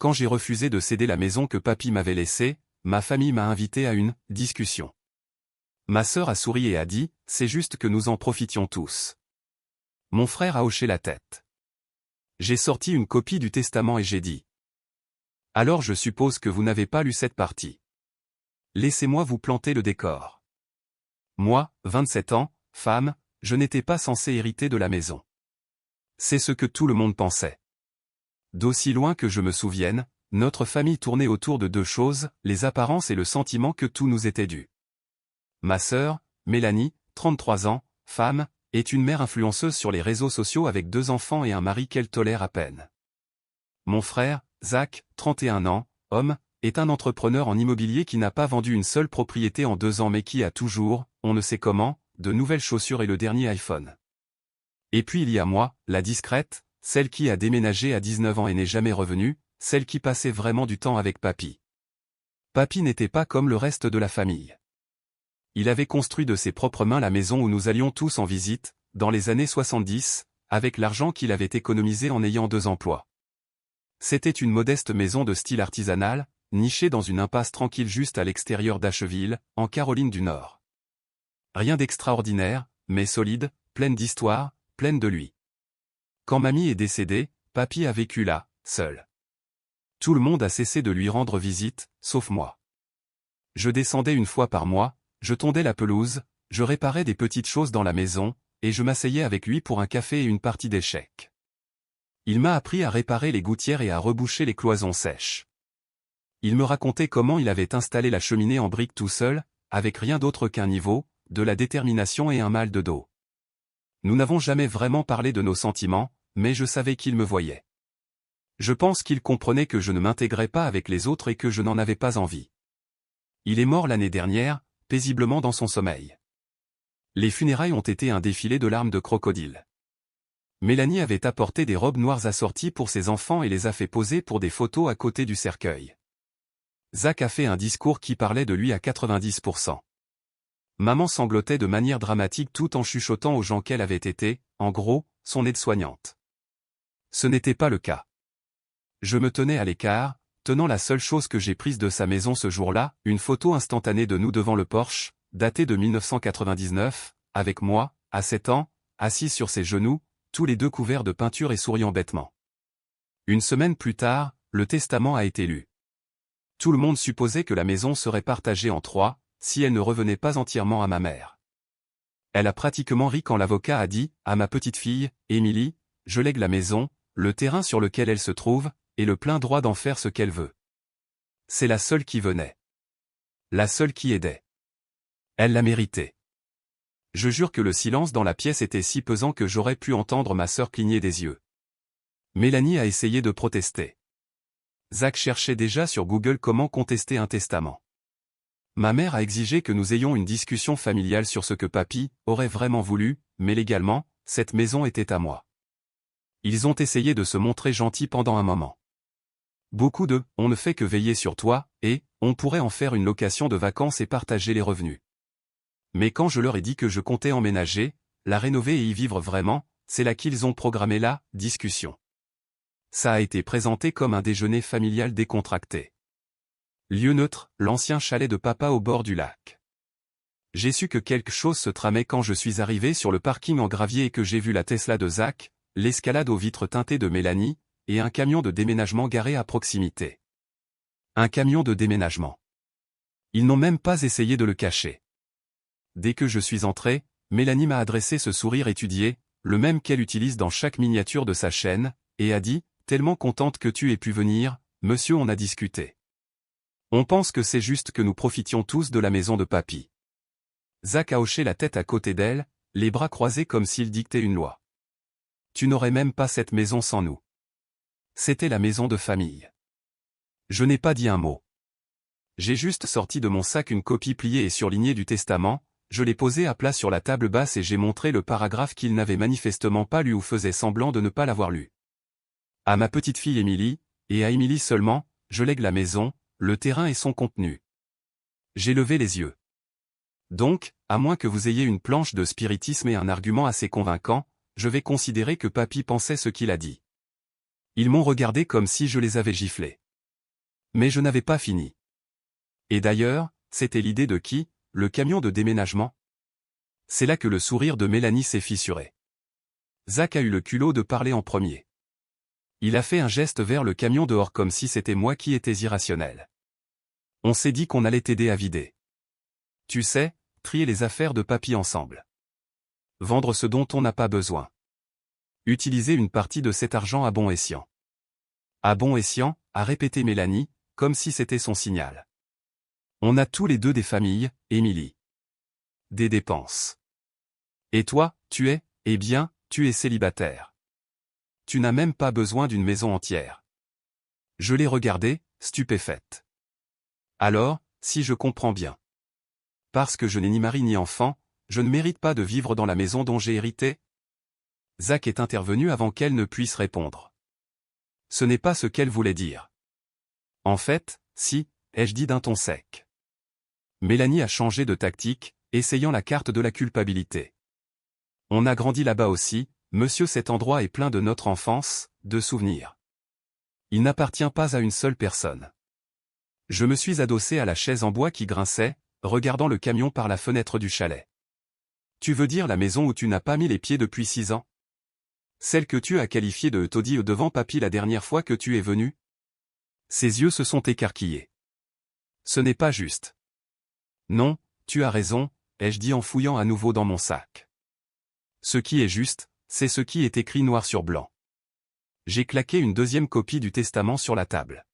quand j'ai refusé de céder la maison que papy m'avait laissée, ma famille m'a invité à une discussion. Ma sœur a souri et a dit, c'est juste que nous en profitions tous. Mon frère a hoché la tête. J'ai sorti une copie du testament et j'ai dit. Alors je suppose que vous n'avez pas lu cette partie. Laissez-moi vous planter le décor. Moi, 27 ans, femme, je n'étais pas censé hériter de la maison. C'est ce que tout le monde pensait. D'aussi loin que je me souvienne, notre famille tournait autour de deux choses, les apparences et le sentiment que tout nous était dû. Ma sœur, Mélanie, 33 ans, femme, est une mère influenceuse sur les réseaux sociaux avec 2 enfants et un mari qu'elle tolère à peine. Mon frère, Zach, 31 ans, homme, est un entrepreneur en immobilier qui n'a pas vendu une seule propriété en 2 ans mais qui a toujours, on ne sait comment, de nouvelles chaussures et le dernier iPhone. Et puis il y a moi, la discrète, celle qui a déménagé à 19 ans et n'est jamais revenue, celle qui passait vraiment du temps avec papy. Papy n'était pas comme le reste de la famille. Il avait construit de ses propres mains la maison où nous allions tous en visite, dans les années 70, avec l'argent qu'il avait économisé en ayant 2 emplois. C'était une modeste maison de style artisanal, nichée dans une impasse tranquille juste à l'extérieur d'Asheville, en Caroline du Nord. Rien d'extraordinaire, mais solide, pleine d'histoire, pleine de lui. Quand mamie est décédée, papy a vécu là, seul. Tout le monde a cessé de lui rendre visite, sauf moi. Je descendais une fois par mois, je tondais la pelouse, je réparais des petites choses dans la maison, et je m'asseyais avec lui pour un café et une partie d'échecs. Il m'a appris à réparer les gouttières et à reboucher les cloisons sèches. Il me racontait comment il avait installé la cheminée en briques tout seul, avec rien d'autre qu'un niveau, de la détermination et un mal de dos. Nous n'avons jamais vraiment parlé de nos sentiments, mais je savais qu'il me voyait. Je pense qu'il comprenait que je ne m'intégrais pas avec les autres et que je n'en avais pas envie. Il est mort l'année dernière, paisiblement dans son sommeil. Les funérailles ont été un défilé de larmes de crocodile. Mélanie avait apporté des robes noires assorties pour ses enfants et les a fait poser pour des photos à côté du cercueil. Zach a fait un discours qui parlait de lui à 90%. Maman sanglotait de manière dramatique tout en chuchotant aux gens qu'elle avait été, en gros, son aide-soignante. Ce n'était pas le cas. Je me tenais à l'écart, tenant la seule chose que j'ai prise de sa maison ce jour-là, une photo instantanée de nous devant le porche, datée de 1999, avec moi, à 7 ans, assis sur ses genoux, tous les 2 couverts de peinture et souriant bêtement. Une semaine plus tard, le testament a été lu. Tout le monde supposait que la maison serait partagée en 3, si elle ne revenait pas entièrement à ma mère. Elle a pratiquement ri quand l'avocat a dit, à ma petite fille, Émilie, je lègue la maison, le terrain sur lequel elle se trouve, et le plein droit d'en faire ce qu'elle veut. C'est la seule qui venait. La seule qui aidait. Elle l'a mérité. Je jure que le silence dans la pièce était si pesant que j'aurais pu entendre ma sœur cligner des yeux. Mélanie a essayé de protester. Zach cherchait déjà sur Google comment contester un testament. Ma mère a exigé que nous ayons une discussion familiale sur ce que papy aurait vraiment voulu, mais légalement, cette maison était à moi. Ils ont essayé de se montrer gentils pendant un moment. Beaucoup de « on ne fait que veiller sur toi » et « on pourrait en faire une location de vacances et partager les revenus ». Mais quand je leur ai dit que je comptais emménager, la rénover et y vivre vraiment, c'est là qu'ils ont programmé la discussion. Ça a été présenté comme un déjeuner familial décontracté. Lieu neutre, l'ancien chalet de papa au bord du lac. J'ai su que quelque chose se tramait quand je suis arrivé sur le parking en gravier et que j'ai vu la Tesla de Zach, l'escalade aux vitres teintées de Mélanie, et un camion de déménagement garé à proximité. Un camion de déménagement. Ils n'ont même pas essayé de le cacher. Dès que je suis entré, Mélanie m'a adressé ce sourire étudié, le même qu'elle utilise dans chaque miniature de sa chaîne, et a dit, tellement contente que tu aies pu venir, monsieur on a discuté. On pense que c'est juste que nous profitions tous de la maison de papy. Zach a hoché la tête à côté d'elle, les bras croisés comme s'il dictait une loi. Tu n'aurais même pas cette maison sans nous. C'était la maison de famille. Je n'ai pas dit un mot. J'ai juste sorti de mon sac une copie pliée et surlignée du testament, je l'ai posée à plat sur la table basse et j'ai montré le paragraphe qu'il n'avait manifestement pas lu ou faisait semblant de ne pas l'avoir lu. À ma petite fille Émilie, et à Émilie seulement, je lègue la maison, le terrain et son contenu. J'ai levé les yeux. Donc, à moins que vous ayez une planche de spiritisme et un argument assez convaincant, je vais considérer que papy pensait ce qu'il a dit. Ils m'ont regardé comme si je les avais giflés. Mais je n'avais pas fini. Et d'ailleurs, c'était l'idée de qui, le camion de déménagement? C'est là que le sourire de Mélanie s'est fissuré. Zach a eu le culot de parler en premier. Il a fait un geste vers le camion dehors comme si c'était moi qui étais irrationnel. On s'est dit qu'on allait t'aider à vider. Tu sais, trier les affaires de papy ensemble. Vendre ce dont on n'a pas besoin. Utiliser une partie de cet argent à bon escient. À bon escient, a répété Mélanie, comme si c'était son signal. On a tous les deux des familles, Émilie. Des dépenses. Et toi, eh bien, tu es célibataire. Tu n'as même pas besoin d'une maison entière. Je l'ai regardée, stupéfaite. Alors, si je comprends bien. Parce que je n'ai ni mari ni enfant, je ne mérite pas de vivre dans la maison dont j'ai hérité? Zach est intervenu avant qu'elle ne puisse répondre. Ce n'est pas ce qu'elle voulait dire. En fait, si, ai-je dit d'un ton sec. Mélanie a changé de tactique, essayant la carte de la culpabilité. On a grandi là-bas aussi, monsieur, cet endroit est plein de notre enfance, de souvenirs. Il n'appartient pas à une seule personne. Je me suis adossé à la chaise en bois qui grinçait, regardant le camion par la fenêtre du chalet. Tu veux dire la maison où tu n'as pas mis les pieds depuis 6 ans? Celle que tu as qualifiée de taudis devant papy la dernière fois que tu es venu? Ses yeux se sont écarquillés. Ce n'est pas juste. Non, tu as raison, ai-je dit en fouillant à nouveau dans mon sac. Ce qui est juste, c'est ce qui est écrit noir sur blanc. J'ai claqué une deuxième copie du testament sur la table.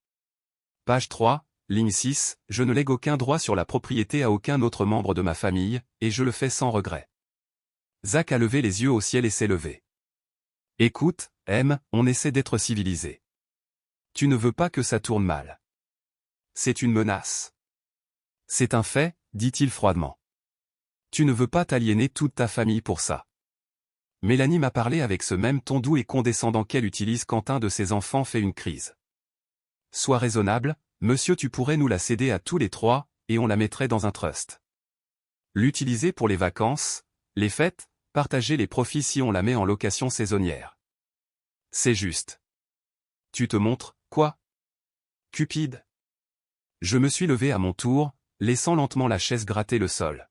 Page 3, ligne 6, je ne lègue aucun droit sur la propriété à aucun autre membre de ma famille, et je le fais sans regret. Zach a levé les yeux au ciel et s'est levé. Écoute, M, on essaie d'être civilisé. Tu ne veux pas que ça tourne mal. C'est une menace. C'est un fait, dit-il froidement. Tu ne veux pas t'aliéner toute ta famille pour ça. Mélanie m'a parlé avec ce même ton doux et condescendant qu'elle utilise quand un de ses enfants fait une crise. Sois raisonnable, monsieur, tu pourrais nous la céder à tous les 3, et on la mettrait dans un trust. L'utiliser pour les vacances, les fêtes, partager les profits si on la met en location saisonnière. C'est juste. Tu te montres, quoi? Cupide. Je me suis levé à mon tour, laissant lentement la chaise gratter le sol.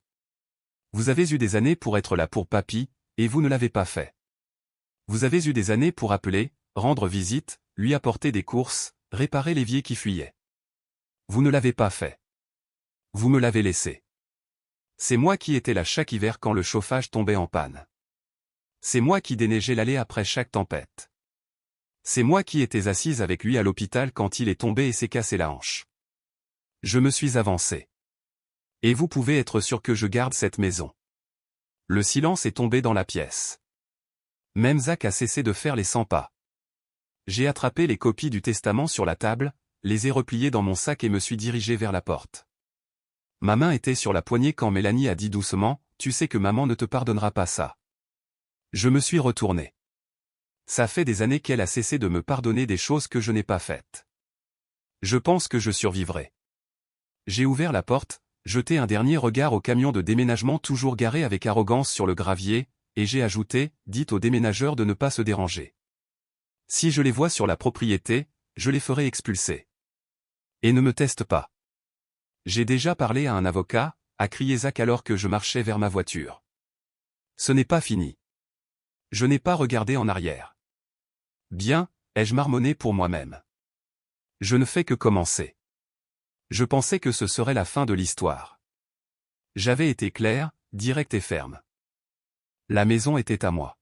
Vous avez eu des années pour être là pour papy, et vous ne l'avez pas fait. Vous avez eu des années pour appeler, rendre visite, lui apporter des courses, réparer l'évier qui fuyait. Vous ne l'avez pas fait. Vous me l'avez laissé. C'est moi qui étais là chaque hiver quand le chauffage tombait en panne. C'est moi qui déneigeais l'allée après chaque tempête. C'est moi qui étais assise avec lui à l'hôpital quand il est tombé et s'est cassé la hanche. Je me suis avancé. Et vous pouvez être sûr que je garde cette maison. Le silence est tombé dans la pièce. Même Zach a cessé de faire les 100 pas. J'ai attrapé les copies du testament sur la table, les ai repliées dans mon sac et me suis dirigé vers la porte. Ma main était sur la poignée quand Mélanie a dit doucement, « Tu sais que maman ne te pardonnera pas ça. » Je me suis retourné. Ça fait des années qu'elle a cessé de me pardonner des choses que je n'ai pas faites. Je pense que je survivrai. J'ai ouvert la porte, jeté un dernier regard au camion de déménagement toujours garé avec arrogance sur le gravier, et j'ai ajouté, dites aux déménageurs de ne pas se déranger. Si je les vois sur la propriété, je les ferai expulser. Et ne me teste pas. J'ai déjà parlé à un avocat, a crié Zach alors que je marchais vers ma voiture. Ce n'est pas fini. Je n'ai pas regardé en arrière. Bien, ai-je marmonné pour moi-même. Je ne fais que commencer. Je pensais que ce serait la fin de l'histoire. J'avais été clair, direct et ferme. La maison était à moi.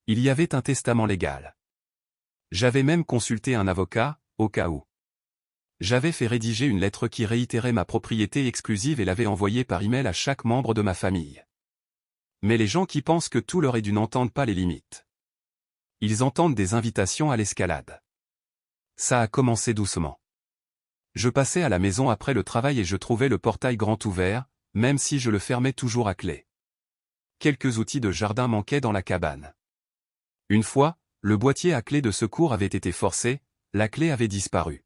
Il y avait un testament légal. J'avais même consulté un avocat, au cas où. J'avais fait rédiger une lettre qui réitérait ma propriété exclusive et l'avais envoyée par email à chaque membre de ma famille. Mais les gens qui pensent que tout leur est dû n'entendent pas les limites. Ils entendent des invitations à l'escalade. Ça a commencé doucement. Je passais à la maison après le travail et je trouvais le portail grand ouvert, même si je le fermais toujours à clé. Quelques outils de jardin manquaient dans la cabane. Une fois, le boîtier à clé de secours avait été forcé, la clé avait disparu.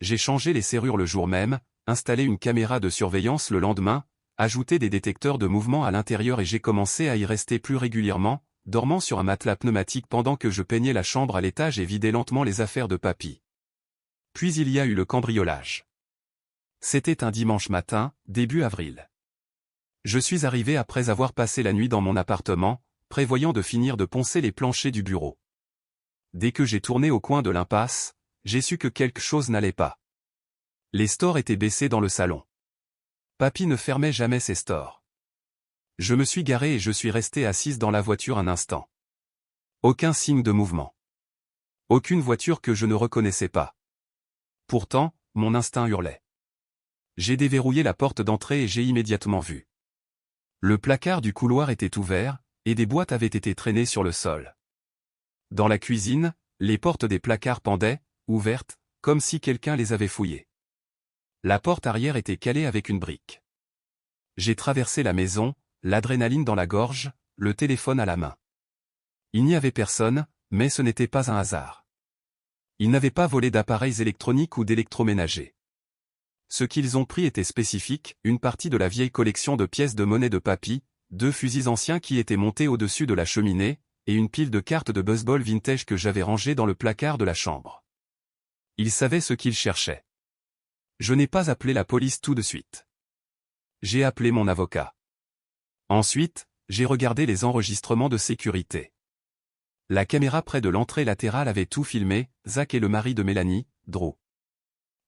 J'ai changé les serrures le jour même, installé une caméra de surveillance le lendemain, ajouté des détecteurs de mouvement à l'intérieur et j'ai commencé à y rester plus régulièrement, dormant sur un matelas pneumatique pendant que je peignais la chambre à l'étage et vidais lentement les affaires de papy. Puis il y a eu le cambriolage. C'était un dimanche matin, début avril. Je suis arrivé après avoir passé la nuit dans mon appartement, prévoyant de finir de poncer les planchers du bureau. Dès que j'ai tourné au coin de l'impasse, j'ai su que quelque chose n'allait pas. Les stores étaient baissés dans le salon. Papy ne fermait jamais ses stores. Je me suis garé et je suis resté assise dans la voiture un instant. Aucun signe de mouvement. Aucune voiture que je ne reconnaissais pas. Pourtant, mon instinct hurlait. J'ai déverrouillé la porte d'entrée et j'ai immédiatement vu. Le placard du couloir était ouvert, et des boîtes avaient été traînées sur le sol. Dans la cuisine, les portes des placards pendaient, ouvertes, comme si quelqu'un les avait fouillées. La porte arrière était calée avec une brique. J'ai traversé la maison, l'adrénaline dans la gorge, le téléphone à la main. Il n'y avait personne, mais ce n'était pas un hasard. Ils n'avaient pas volé d'appareils électroniques ou d'électroménagers. Ce qu'ils ont pris était spécifique, une partie de la vieille collection de pièces de monnaie de papy, 2 fusils anciens qui étaient montés au-dessus de la cheminée, et une pile de cartes de baseball vintage que j'avais rangées dans le placard de la chambre. Ils savaient ce qu'ils cherchaient. Je n'ai pas appelé la police tout de suite. J'ai appelé mon avocat. Ensuite, j'ai regardé les enregistrements de sécurité. La caméra près de l'entrée latérale avait tout filmé, Zach et le mari de Mélanie, Drew.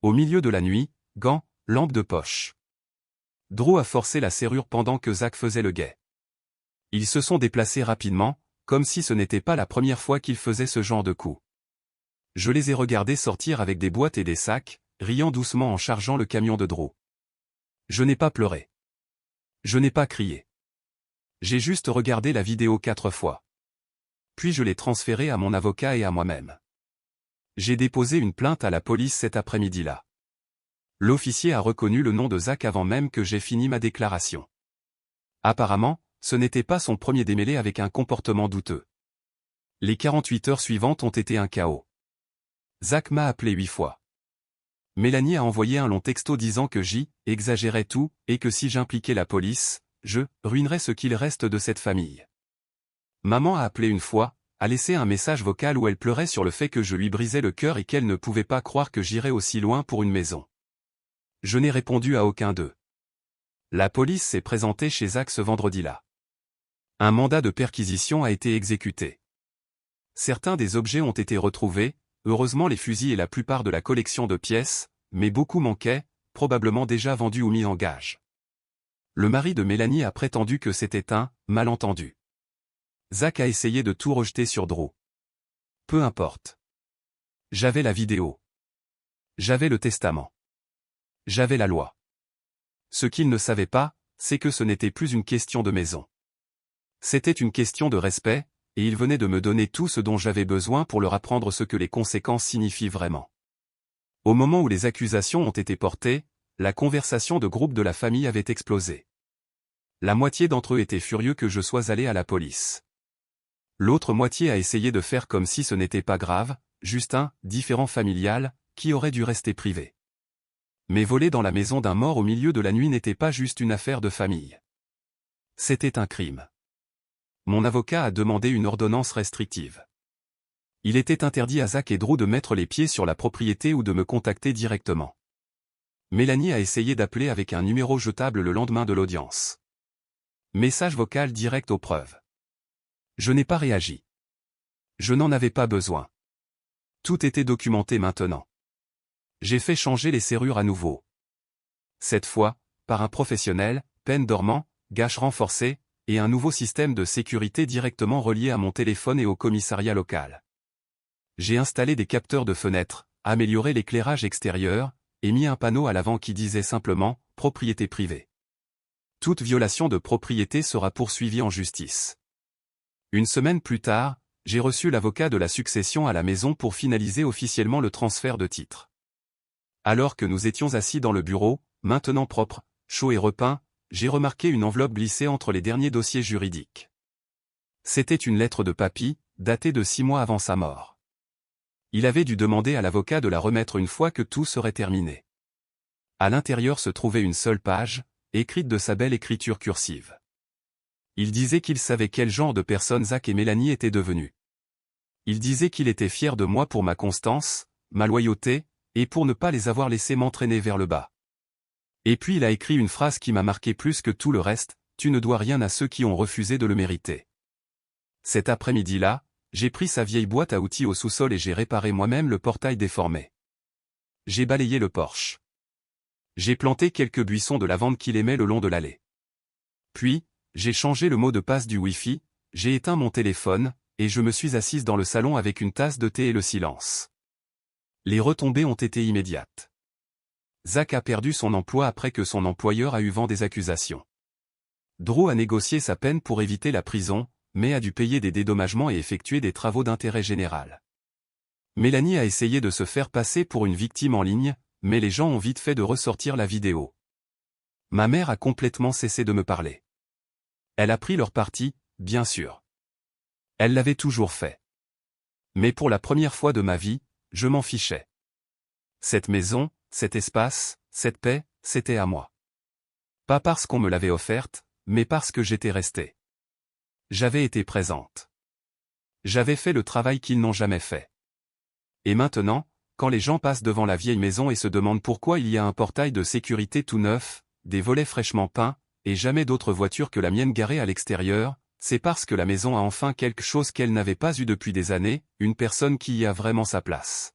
Au milieu de la nuit, gants, lampe de poche. Drew a forcé la serrure pendant que Zach faisait le guet. Ils se sont déplacés rapidement, comme si ce n'était pas la première fois qu'ils faisaient ce genre de coup. Je les ai regardés sortir avec des boîtes et des sacs, riant doucement en chargeant le camion de Drew. Je n'ai pas pleuré. Je n'ai pas crié. J'ai juste regardé la vidéo 4 fois. Puis je l'ai transférée à mon avocat et à moi-même. J'ai déposé une plainte à la police cet après-midi-là. L'officier a reconnu le nom de Zach avant même que j'aie fini ma déclaration. Apparemment, ce n'était pas son premier démêlé avec un comportement douteux. Les 48 heures suivantes ont été un chaos. Zach m'a appelé 8 fois. Mélanie a envoyé un long texto disant que exagérais tout, et que si j'impliquais la police, je ruinerais ce qu'il reste de cette famille. Maman a appelé une fois, a laissé un message vocal où elle pleurait sur le fait que je lui brisais le cœur et qu'elle ne pouvait pas croire que j'irais aussi loin pour une maison. Je n'ai répondu à aucun d'eux. La police s'est présentée chez Zach ce vendredi-là. Un mandat de perquisition a été exécuté. Certains des objets ont été retrouvés, heureusement les fusils et la plupart de la collection de pièces, mais beaucoup manquaient, probablement déjà vendus ou mis en gage. Le mari de Mélanie a prétendu que c'était un malentendu. Zach a essayé de tout rejeter sur Drew. Peu importe. J'avais la vidéo. J'avais le testament. J'avais la loi. Ce qu'il ne savait pas, c'est que ce n'était plus une question de maison. C'était une question de respect, et il venait de me donner tout ce dont j'avais besoin pour leur apprendre ce que les conséquences signifient vraiment. Au moment où les accusations ont été portées, la conversation de groupe de la famille avait explosé. La moitié d'entre eux étaient furieux que je sois allé à la police. L'autre moitié a essayé de faire comme si ce n'était pas grave, juste un différend familial, qui aurait dû rester privé. Mais voler dans la maison d'un mort au milieu de la nuit n'était pas juste une affaire de famille. C'était un crime. Mon avocat a demandé une ordonnance restrictive. Il était interdit à Zach et Drew de mettre les pieds sur la propriété ou de me contacter directement. Mélanie a essayé d'appeler avec un numéro jetable le lendemain de l'audience. Message vocal direct aux preuves. Je n'ai pas réagi. Je n'en avais pas besoin. Tout était documenté maintenant. J'ai fait changer les serrures à nouveau. Cette fois, par un professionnel, peine dormant, gâche renforcée, et un nouveau système de sécurité directement relié à mon téléphone et au commissariat local. J'ai installé des capteurs de fenêtres, amélioré l'éclairage extérieur, et mis un panneau à l'avant qui disait simplement « Propriété privée ». Toute violation de propriété sera poursuivie en justice. Une semaine plus tard, j'ai reçu l'avocat de la succession à la maison pour finaliser officiellement le transfert de titre. Alors que nous étions assis dans le bureau, maintenant propre, chaud et repeint, j'ai remarqué une enveloppe glissée entre les derniers dossiers juridiques. C'était une lettre de papy, datée de 6 mois avant sa mort. Il avait dû demander à l'avocat de la remettre une fois que tout serait terminé. À l'intérieur se trouvait une seule page, écrite de sa belle écriture cursive. Il disait qu'il savait quel genre de personne Zach et Mélanie étaient devenus. Il disait qu'il était fier de moi pour ma constance, ma loyauté, et pour ne pas les avoir laissés m'entraîner vers le bas. Et puis il a écrit une phrase qui m'a marqué plus que tout le reste, tu ne dois rien à ceux qui ont refusé de le mériter. Cet après-midi-là, j'ai pris sa vieille boîte à outils au sous-sol et j'ai réparé moi-même le portail déformé. J'ai balayé le porche. J'ai planté quelques buissons de lavande qu'il aimait le long de l'allée. Puis, j'ai changé le mot de passe du Wi-Fi, j'ai éteint mon téléphone, et je me suis assise dans le salon avec une tasse de thé et le silence. Les retombées ont été immédiates. Zach a perdu son emploi après que son employeur a eu vent des accusations. Drew a négocié sa peine pour éviter la prison, mais a dû payer des dédommagements et effectuer des travaux d'intérêt général. Mélanie a essayé de se faire passer pour une victime en ligne, mais les gens ont vite fait de ressortir la vidéo. Ma mère a complètement cessé de me parler. Elle a pris leur parti, bien sûr. Elle l'avait toujours fait. Mais pour la première fois de ma vie, je m'en fichais. Cette maison, cet espace, cette paix, c'était à moi. Pas parce qu'on me l'avait offerte, mais parce que j'étais restée. J'avais été présente. J'avais fait le travail qu'ils n'ont jamais fait. Et maintenant, quand les gens passent devant la vieille maison et se demandent pourquoi il y a un portail de sécurité tout neuf, des volets fraîchement peints, et jamais d'autre voiture que la mienne garée à l'extérieur, c'est parce que la maison a enfin quelque chose qu'elle n'avait pas eu depuis des années, une personne qui y a vraiment sa place.